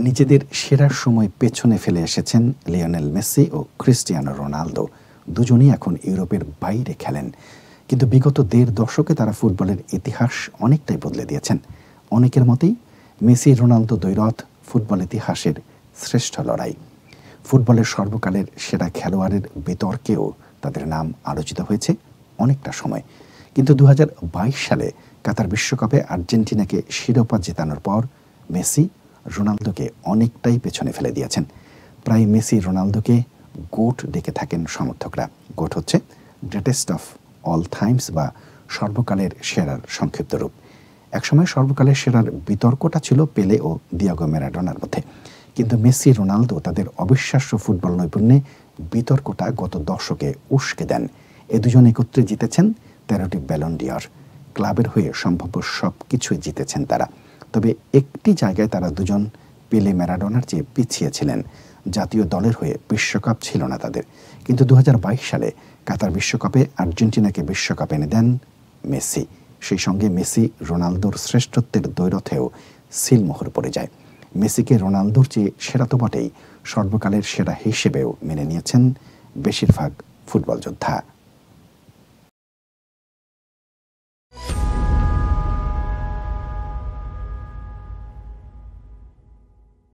নিজেদের সেরার সময় পেছনে ফেলে এসেছেন লিওনেল মেসি ও ক্রিস্টিয়ানো রোনালদো। দুজনেই এখন ইউরোপের বাইরে খেলেন, কিন্তু বিগত ১.৫ দশকে তারা ফুটবলের ইতিহাস অনেকটাই বদলে দিয়েছেন। অনেকের মতেই মেসি রোনালদো দ্বৈরথ ফুটবল ইতিহাসের শ্রেষ্ঠ লড়াই। ফুটবলের সর্বকালের সেরা খেলোয়াড়ের বিতর্কেও তাদের নাম আলোচিত হয়েছে অনেকটা সময়। কিন্তু ২০২২ সালে কাতার বিশ্বকাপে আর্জেন্টিনাকে শিরোপা জেতানোর পর মেসি রোনালদোকে অনেকটাই পেছনে ফেলে দিয়েছেন। প্রায় মেসি রোনালদোকে গোট ডেকে থাকেন সমর্থকরা। গোট হচ্ছে গ্রেটেস্ট অফ অল টাইমস বা সর্বকালের সেরার সংক্ষিপ্ত রূপ। একসময় সর্বকালের সেরার বিতর্কটা ছিল পেলে ও দিয়েগো ম্যারাডোনার মধ্যে, কিন্তু মেসি রোনালদো তাদের অবিশ্বাস্য ফুটবল নৈপুণ্যে বিতর্কটা গত দশকে উস্কে দেন। এ দুজন একত্রে জিতেছেন ১৩টি ব্যালন ডি'র। ক্লাবের হয়ে সম্ভাব্য সব কিছুই জিতেছেন তারা। তবে একটি জায়গায় তারা দুজন পেলে ম্যারাডোনার চেয়ে পিছিয়ে ছিলেন। জাতীয় দলের হয়ে বিশ্বকাপ ছিল না তাদের। কিন্তু ২০২২ সালে কাতার বিশ্বকাপে আর্জেন্টিনাকে বিশ্বকাপ এনে দেন মেসি। সেই সঙ্গে মেসি রোনালদোর শ্রেষ্ঠত্বের দ্বৈরথেও সিলমোহর পড়ে যায়। মেসিকে রোনালদোর চেয়ে সেরা তো বটেই, সর্বকালের সেরা হিসেবেও মেনে নিয়েছেন বেশিরভাগ ফুটবল যোদ্ধা।